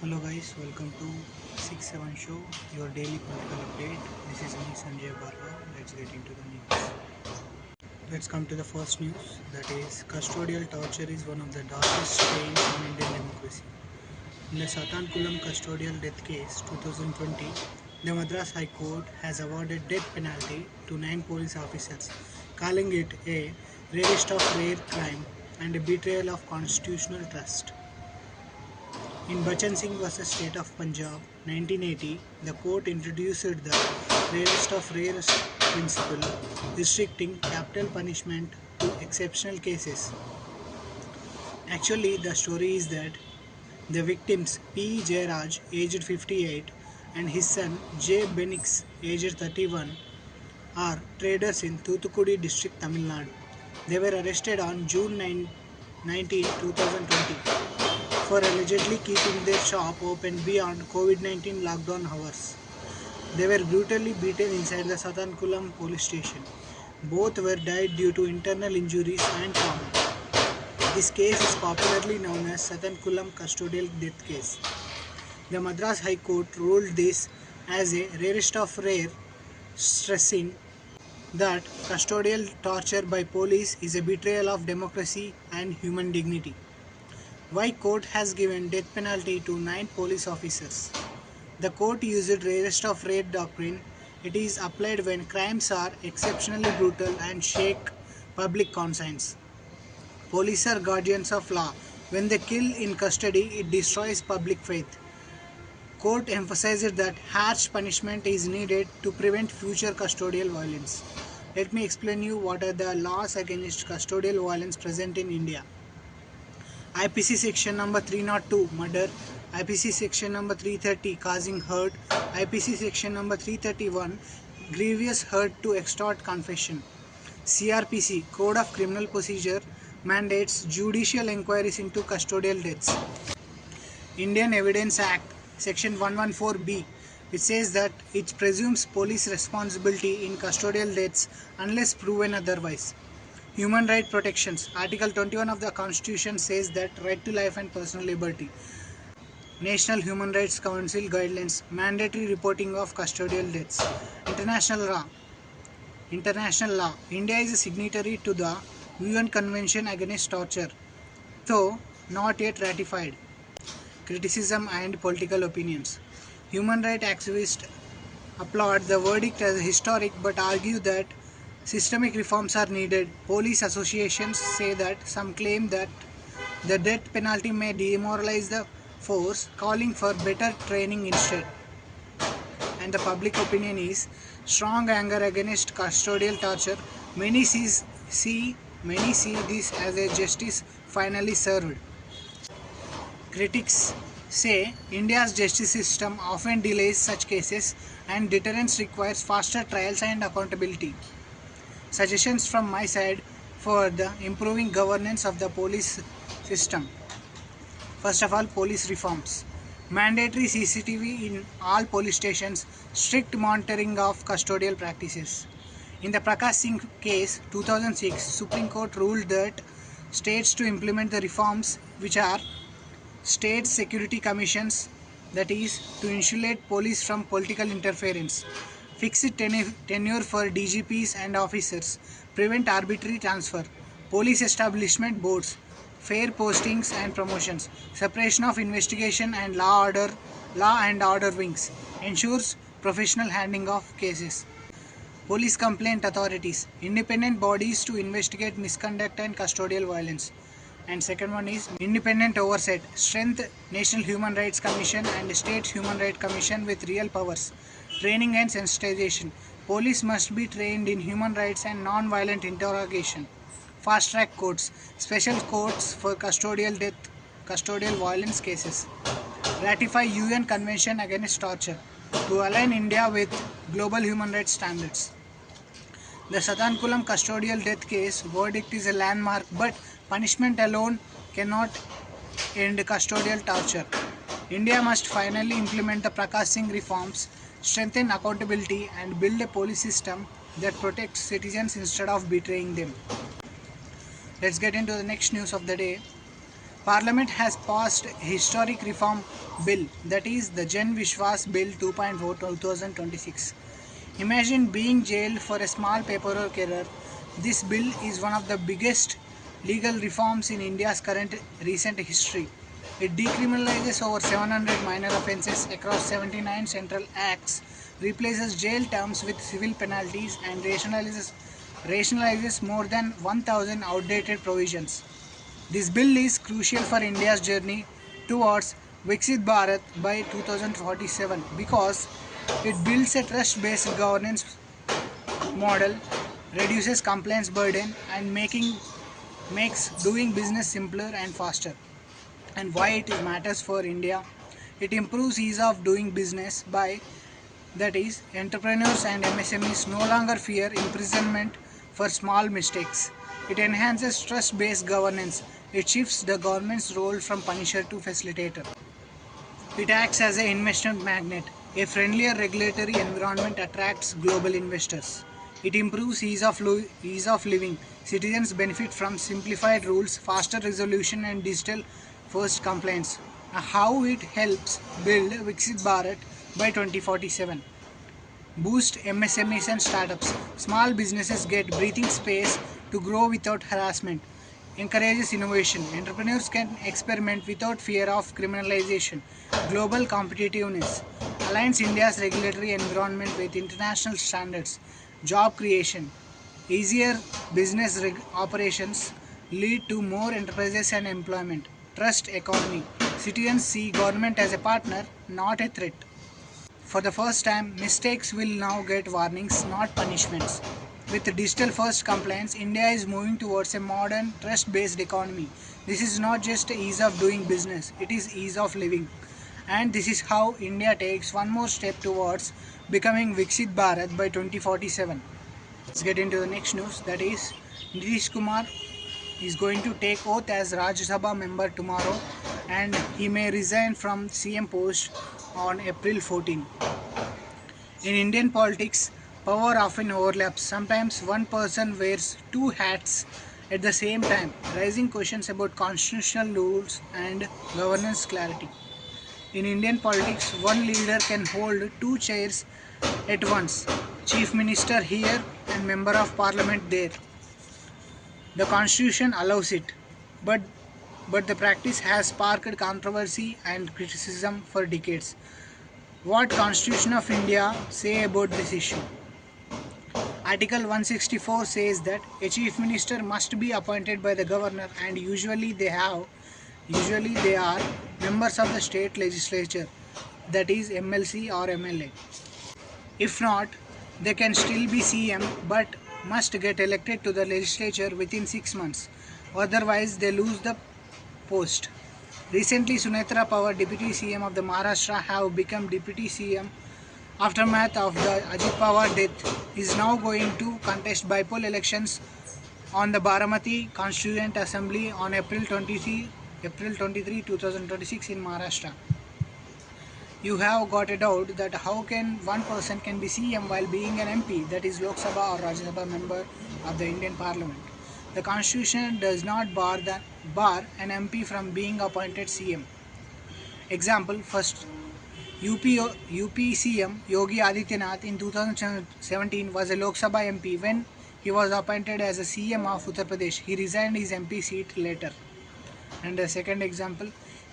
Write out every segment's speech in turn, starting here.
Hello guys, welcome to 6-7 show, your daily political update. This is me Sanjay Bhargav. Let's get into the news. Let's come to the first news, that is custodial torture is one of the darkest stains on Indian democracy. In the Sathankulam custodial death case 2020, the Madras High Court has awarded death penalty to 9 police officers, calling it a rarest of rare crime and a betrayal of constitutional trust. In Bachan Singh vs. State of Punjab, 1980, the court introduced the rarest of rare principle, restricting capital punishment to exceptional cases. Actually, the story is that the victims P. Jayaraj, aged 58, and his son J. Benix, aged 31, are traders in Thoothukudi district, Tamil Nadu. They were arrested on June 19, 2020 for allegedly keeping their shop open beyond COVID-19 lockdown hours. They were brutally beaten inside the Sathankulam police station. Both were died due to internal injuries and trauma. This case is popularly known as Sathankulam custodial death case. The Madras High Court ruled this as a rarest of rare, stressing that custodial torture by police is a betrayal of democracy and human dignity. Why court has given death penalty to 9 police officers? The court used rarest of rare doctrine. It is applied when crimes are exceptionally brutal and shake public conscience. Police are guardians of law. When they kill in custody, it destroys public faith. Court emphasizes that harsh punishment is needed to prevent future custodial violence. Let me explain you what are the laws against custodial violence present in India. IPC section number 302 murder, IPC section number 330 causing hurt, IPC section number 331 grievous hurt to extort confession. CRPC Code of Criminal Procedure mandates judicial inquiries into custodial deaths. Indian Evidence Act section 114B, which says that it presumes police responsibility in custodial deaths unless proven otherwise. Human Right Protections. Article 21 of the Constitution says that right to life and personal liberty. National Human Rights Council guidelines. Mandatory reporting of custodial deaths. International law. India is a signatory to the UN Convention Against Torture, though not yet ratified. Criticism and political opinions. Human rights activists applaud the verdict as historic but argue that systemic reforms are needed. Police associations say that some claim that the death penalty may demoralize the force, calling for better training instead. And the public opinion is strong anger against custodial torture. Many see this as a justice finally served. Critics say India's justice system often delays such cases and deterrence requires faster trials and accountability. Suggestions from my side for the improving governance of the police system. First of all, police reforms. Mandatory CCTV in all police stations, strict monitoring of custodial practices. In the Prakash Singh case 2006, Supreme Court ruled that states to implement the reforms which are state security commissions, that is to insulate police from political interference, fixed tenure for DGPs and officers, prevent arbitrary transfer, police establishment boards, fair postings and promotions, separation of investigation and law and order wings, ensures professional handling of cases. Police complaint authorities, independent bodies to investigate misconduct and custodial violence. And second one is independent oversight, strength National Human Rights Commission and State Human Rights Commission with real powers. Training and sensitization. Police must be trained in human rights and non-violent interrogation. Fast-track courts. Special courts for custodial violence cases. Ratify UN Convention Against Torture to align India with global human rights standards. The Sathankulam custodial death case verdict is a landmark, but punishment alone cannot end custodial torture. India must finally implement the Prakash Singh reforms, strengthen accountability and build a police system that protects citizens instead of betraying them. Let's get into the next news of the day. Parliament has passed a historic reform bill, that is the Jan Vishwas Bill 2.0 2026. Imagine being jailed for a small paperwork error. This bill is one of the biggest legal reforms in India's current recent history. It decriminalizes over 700 minor offences across 79 central acts, replaces jail terms with civil penalties, and rationalizes more than 1,000 outdated provisions. This bill is crucial for India's journey towards Viksit Bharat by 2047 because it builds a trust-based governance model, reduces compliance burden, and makes doing business simpler and faster. And why it matters for India? It improves ease of doing business by, that is, entrepreneurs and MSMEs no longer fear imprisonment for small mistakes. It enhances trust-based governance. It shifts the government's role from punisher to facilitator. It acts as an investment magnet. A friendlier regulatory environment attracts global investors. It improves ease of living. Citizens benefit from simplified rules, faster resolution, and digital-first compliance. How it helps build Viksit Bharat by 2047. Boost MSMEs and startups. Small businesses get breathing space to grow without harassment. Encourages innovation. Entrepreneurs can experiment without fear of criminalization. Global competitiveness. Aligns India's regulatory environment with international standards. Job creation. Easier business operations lead to more enterprises and employment. Trust economy. Citizens see government as a partner, not a threat. For the first time, mistakes will now get warnings, not punishments. With digital-first compliance, India is moving towards a modern, trust-based economy. This is not just ease of doing business, it is ease of living. And this is how India takes one more step towards becoming Viksit Bharat by 2047. Let's get into the next news. That is, Nitish Kumar is going to take oath as Rajya Sabha member tomorrow, and he may resign from CM post on April 14. In Indian politics, power often overlaps. Sometimes one person wears two hats at the same time, raising questions about constitutional rules and governance clarity. In Indian politics, one leader can hold two chairs at once, Chief Minister here and Member of Parliament there. The Constitution allows it, but the practice has sparked controversy and criticism for decades. What Constitution of India say about this issue? Article 164 says that a chief minister must be appointed by the governor, and usually they are members of the state legislature, that is MLC or MLA. If not, they can still be CM but must get elected to the legislature within 6 months. Otherwise, they lose the post. Recently, Sunetra Pawar, Deputy CM of the Maharashtra, have become Deputy CM. Aftermath of the Ajit Pawar death, is now going to contest bipolar elections on the Baramati Constituent Assembly on April 23, 2026 in Maharashtra. You have got a doubt that how can one person can be CM while being an MP, that is Lok Sabha or Rajya Sabha member of the Indian Parliament. The Constitution does not bar an MP from being appointed CM. Example, first UP CM Yogi Adityanath in 2017 was a Lok Sabha MP. When he was appointed as a CM of Uttar Pradesh, he resigned his MP seat later. And the second example,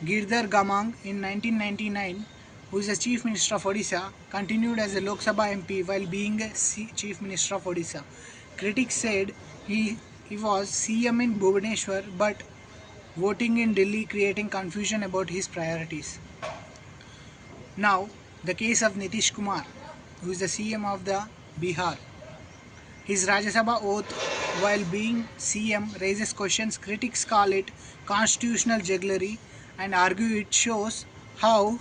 Giridhar Gamang in 1999, who is the Chief Minister of Odisha, continued as a Lok Sabha MP while being a Chief Minister of Odisha. Critics said he was CM in Bhubaneswar but voting in Delhi, creating confusion about his priorities. Now, the case of Nitish Kumar, who is the CM of the Bihar. His Rajya Sabha oath while being CM raises questions. Critics call it constitutional jugglery and argue it shows how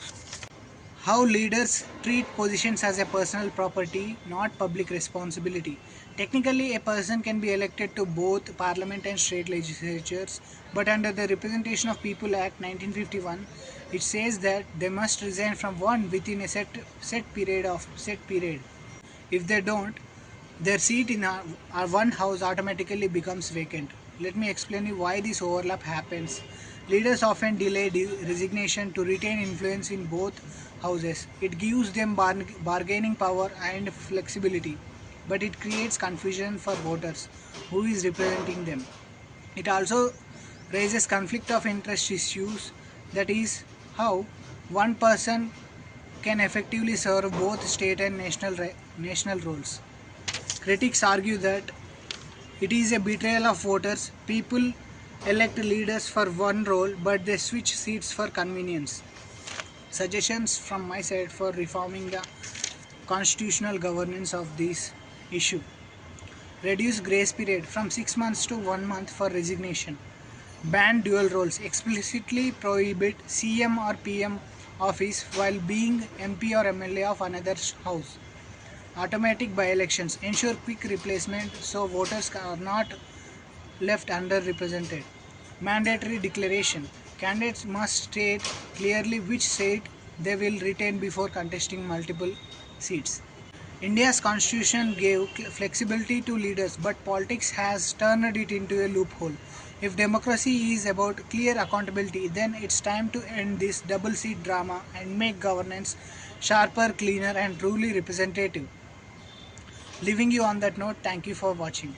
leaders treat positions as a personal property, not public responsibility. Technically, a person can be elected to both parliament and state legislatures, but under the Representation of People Act 1951, it says that they must resign from one within a set period. If they don't, their seat in our one house automatically becomes vacant. Let me explain you why this overlap happens. Leaders often delay resignation to retain influence in both houses. It gives them bargaining power and flexibility, but it creates confusion for voters who is representing them. It also raises conflict of interest issues, that is, how one person can effectively serve both state and national roles. Critics argue that it is a betrayal of voters. People elect leaders for one role but they switch seats for convenience. Suggestions from my side for reforming the constitutional governance of this issue: reduce grace period from 6 months to 1 month for resignation. Ban dual roles. Explicitly prohibit CM or PM office while being MP or MLA of another house. Automatic by-elections. Ensure quick replacement so voters are not left underrepresented. Mandatory declaration. Candidates must state clearly which seat they will retain before contesting multiple seats. India's constitution gave flexibility to leaders, but politics has turned it into a loophole. If democracy is about clear accountability, then it's time to end this double seat drama and make governance sharper, cleaner, and truly representative. Leaving you on that note, thank you for watching.